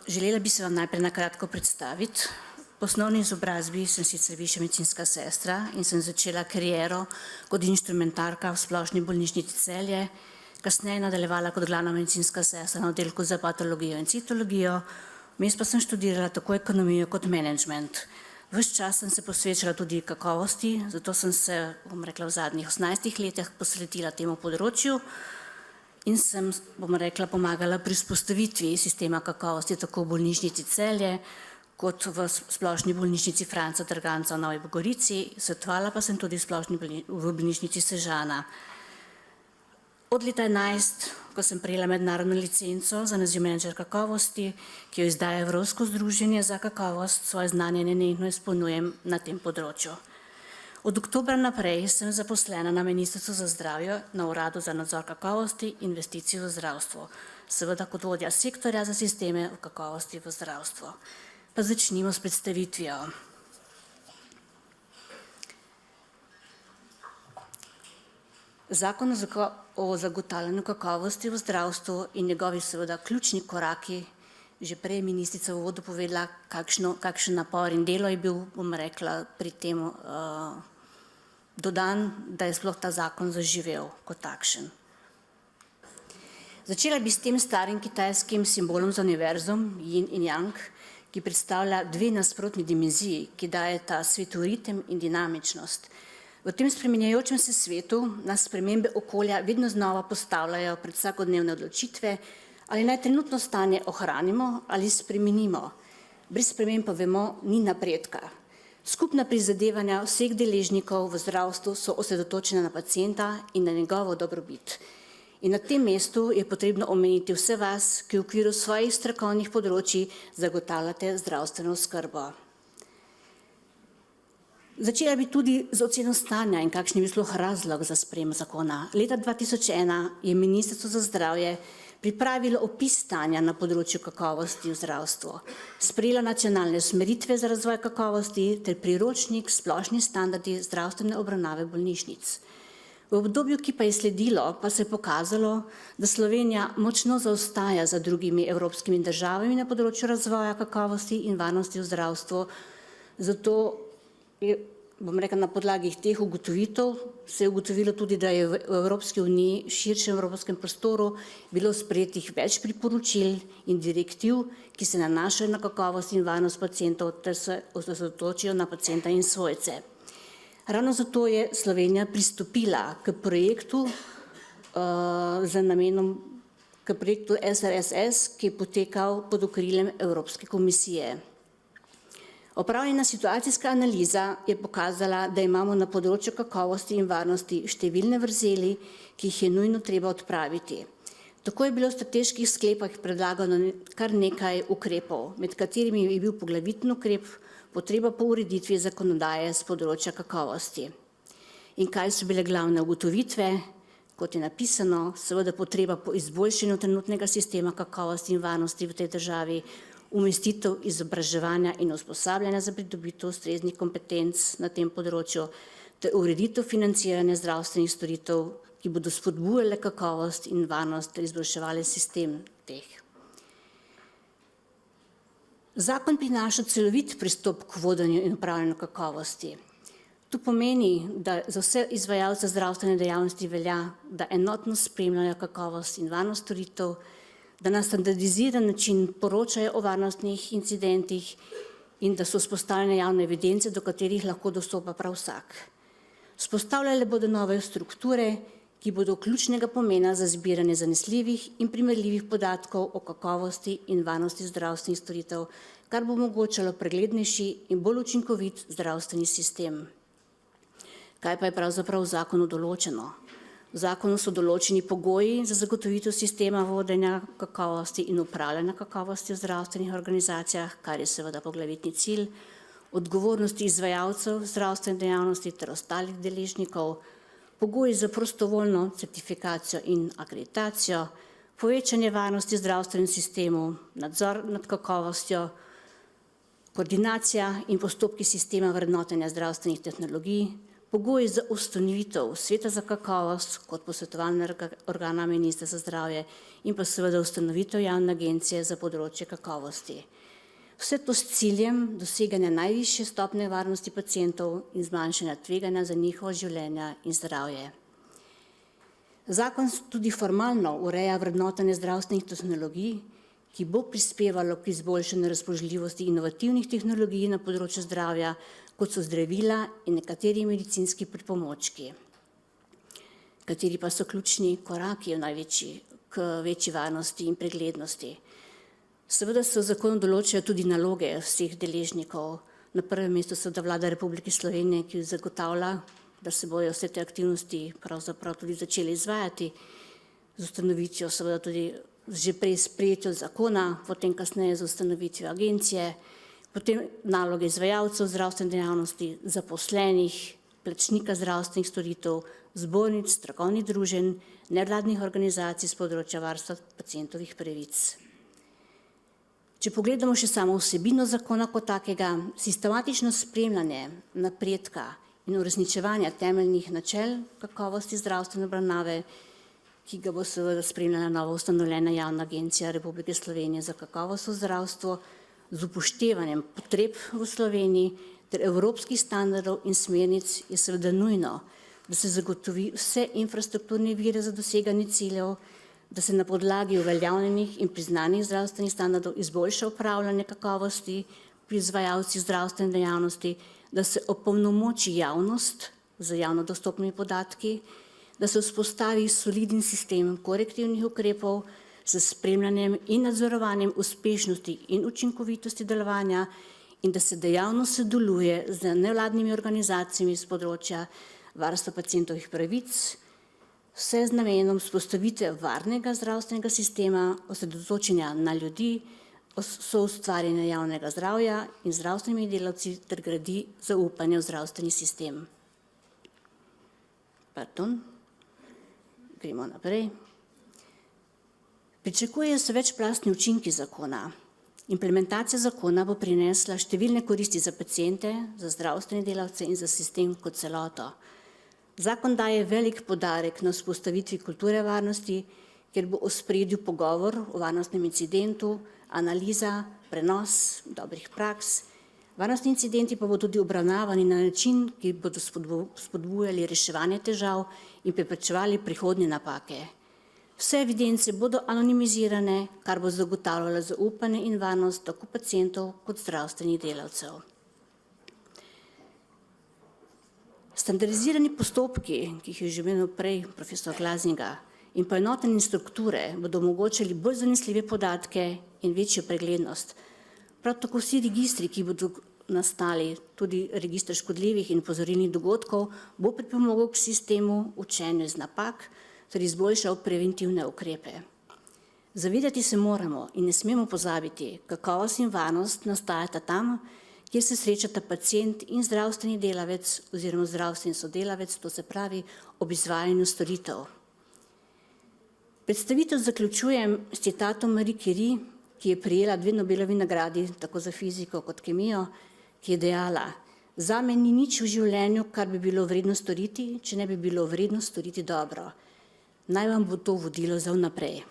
Želela bi se vam najprej na kratko predstaviti. Po osnovni izobrazbi sem sicer višja medicinska sestra in sem začela kariero kot inštrumentarka v Splošni bolnišnici Celje, kasneje nadaljevala kot glavna medicinska sestra na oddelku za patologijo in citologijo, vmes pa sem študirala tako ekonomijo kot menedžment. Ves čas sem se posvečala tudi kakovosti, zato sem se, v zadnjih 18 letih posvetila temu področju in sem, pomagala pri vzpostavitvi sistema kakovosti tako v bolnišnici Celje kot v Splošni bolnišnici Franca Derganca v Novi Gorici, svetovala pa sem tudi v bolnišnici Sežana. Od leta 2011, ko sem prejela mednarodno licenco za naziv menedžer kakovosti, ki jo izdaja Evropsko združenje za kakovost, svoje znanje nenehno izpolnjujem na tem področju. Od oktobra naprej sem zaposlena na Ministrstvu za zdravje na Uradu za nadzor kakovosti in investicij v zdravstvo, seveda kot vodja sektorja za sisteme v kakovosti v zdravstvo. Pa začnimo s predstavitvijo. Zakon o zagotavljanju kakovosti v zdravstvu in njegovi seveda ključni koraki, že prej je ministrica v uvodu povedala, kakšen napor in delo je bil, pri tem dodan, da je sploh ta zakon zaživel kot takšen. Začela bi s tem starim kitajskim simbolom za univerzum, Yin in Yang, ki predstavlja dve nasprotni dimenziji, ki dajeta svetu ritem in dinamičnost. V tem spreminjajočem se svetu nas spremembe okolja vedno znova postavljajo pred vsakodnevne odločitve, ali naj trenutno stanje ohranimo ali spremenimo. Brez sprememb pa vemo, ni napredka. Skupna prizadevanja vseh deležnikov v zdravstvu so osredotočena na pacienta in na njegovo dobrobit. In na tem mestu je potrebno omeniti vse vas, ki v okviru svojih strokovnih področij zagotavljate zdravstveno oskrbo. Začela bi tudi z oceno stanja in kakšen je bil sploh razlog za sprejem zakona. Leta 2001 je Ministrstvo za zdravje pripravilo opis stanja na področju kakovosti v zdravstvu, sprejelo nacionalne usmeritve za razvoj kakovosti ter priročnik splošni standardi zdravstvene obravnave bolnišnic. V obdobju, ki pa je sledilo, pa se je pokazalo, da Slovenija močno zaostaja za drugimi evropskimi državami na področju razvoja kakovosti in varnosti v zdravstvu. Zato je, na podlagi teh ugotovitev se je ugotovilo tudi, da je v Evropski uniji, širšem evropskem prostoru, bilo sprejetih več priporočil in direktiv, ki se nanašajo na kakovost in varnost pacientov ter se osredotočijo na pacienta in svojce. Ravno zato je Slovenija pristopila k projektu SRSS, ki je potekal pod okriljem Evropske komisije. Opravljena situacijska analiza je pokazala, da imamo na področju kakovosti in varnosti številne vrzeli, ki jih je nujno treba odpraviti. Tako je bilo v strateških sklepih predlagano kar nekaj ukrepov, med katerimi je bil poglavitni ukrep potreba po ureditvi zakonodaje z področja kakovosti. In kaj so bile glavne ugotovitve? Kot je napisano, seveda potreba po izboljšanju trenutnega sistema kakovosti in varnosti v tej državi, umestitev izobraževanja in usposabljanja za pridobitev ustreznih kompetenc na tem področju ter ureditev financiranja zdravstvenih storitev, ki bodo spodbujale kakovost in varnost ter izboljševale sistem teh. Zakon prinaša celovit pristop k vodenju in upravljanju kakovosti. To pomeni, da za vse izvajalce zdravstvene dejavnosti velja, da enotno spremljajo kakovost in varnost storitev, da na standardiziran način poročajo o varnostnih incidentih in da so vzpostavljene javne evidence, do katerih lahko dostopa prav vsak. Vzpostavljale bodo nove strukture, ki bodo ključnega pomena za zbiranje zanesljivih in primerljivih podatkov o kakovosti in varnosti zdravstvenih storitev, kar bo omogočalo preglednejši in bolj učinkovit zdravstveni sistem. Kaj pa je pravzaprav v zakonu določeno? V zakonu so določeni pogoji za zagotovitev sistema vodenja kakovosti in upravljanja kakovosti v zdravstvenih organizacijah, kar je seveda poglavitni cilj, odgovornosti izvajalcev zdravstvene dejavnosti ter ostalih deležnikov, pogoji za prostovoljno certifikacijo in akreditacijo, povečanje varnosti v zdravstvenem sistemu, nadzor nad kakovostjo, koordinacija in postopki sistema vrednotenja zdravstvenih tehnologij, Pogoji za ustanovitev Sveta za kakovost kot posvetovalnega organa ministra za zdravje in pa seveda ustanovitev javne agencije za področje kakovosti. Vse to s ciljem doseganja najvišje stopnje varnosti pacientov in zmanjšanja tveganja za njihovo življenje in zdravje. Zakon tudi formalno ureja vrednotenje zdravstvenih tehnologij, ki bo prispevalo k izboljšanju razpoložljivosti inovativnih tehnologij na področju zdravja, kot so zdravila in nekateri medicinski pripomočki, kateri pa so ključni koraki k večji varnosti in preglednosti. Seveda se v zakonu določajo tudi naloge vseh deležnikov. Na prvem mestu seveda Vlada Republike Slovenije, ki zagotavlja, da se bojo vse te aktivnosti pravzaprav tudi začeli izvajati z ustanovitvijo, seveda tudi že prej sprejetjo zakona, potem kasneje z ustanovitvijo agencije, potem naloge izvajalcev zdravstvene dejavnosti, zaposlenih, plačnika zdravstvenih storitev, zbornic, strokovnih druženj, nevladnih organizacij s področja varstva pacientovih pravic. Če pogledamo še samo vsebino zakona kot takega, sistematično spremljanje napredka in uresničevanja temeljnih načel kakovosti zdravstvene obravnave, ki ga bo seveda spremljala novo ustanovljena javna agencija Republike Slovenije za kakovost v zdravstvu, z upoštevanjem potreb v Sloveniji ter evropskih standardov in smernic je seveda nujno, da se zagotovi vse infrastrukturne vire za doseganje ciljev, da se na podlagi uveljavljenih in priznanih zdravstvenih standardov izboljša upravljanje kakovosti pri izvajalcih zdravstvene dejavnosti, da se opolnomoči javnost z javno dostopnimi podatki, da se vzpostavi soliden sistem korektivnih ukrepov s spremljanjem in nadzorovanjem uspešnosti in učinkovitosti delovanja in da se dejavno sodeluje z nevladnimi organizacijami z področja varstva pacientovih pravic, vse z namenom vzpostavitve varnega zdravstvenega sistema, osredotočenja na ljudi, soustvarjanja javnega zdravja in zdravstvenimi delavci ter gradi zaupanje v zdravstveni sistem. Gremo naprej. Pričakujejo se večplastni učinki zakona. Implementacija zakona bo prinesla številne koristi za paciente, za zdravstvene delavce in za sistem kot celoto. Zakon daje velik poudarek na vzpostavitvi kulture varnosti, kjer bo v ospredju pogovor o varnostnem incidentu, analiza, prenos dobrih praks. Varnostni incidenti pa bodo tudi obravnavani na način, ki bodo spodbujali reševanje težav in preprečevali prihodnje napake. Vse evidence bodo anonimizirane, kar bo zagotavljalo zaupanje in varnost tako pacientov kot zdravstvenih delavcev. Standardizirani postopki, ki jih je že omenil prej profesor Glazniga, in poenotenje strukture bodo omogočali bolj zanesljive podatke in večjo preglednost. Prav tako vsi registri, ki bodo nastali, tudi register škodljivih in opozorilnih dogodkov, bo pripomogel k sistemu učenja iz napak ter izboljšal preventivne ukrepe. Zavedati se moramo in ne smemo pozabiti, kakovost in varnost nastajata tam, kjer se srečata pacient in zdravstveni delavec oziroma zdravstveni sodelavec, to se pravi ob izvajanju storitev. Predstavitev zaključujem s citatom Marie Curie, ki je prejela 2 Nobelovi nagradi, tako za fiziko kot kemijo, ki je dejala: "Zame ni nič v življenju, kar bi bilo vredno storiti, če ne bi bilo vredno storiti dobro. Naj vam bo to vodilo za vnaprej."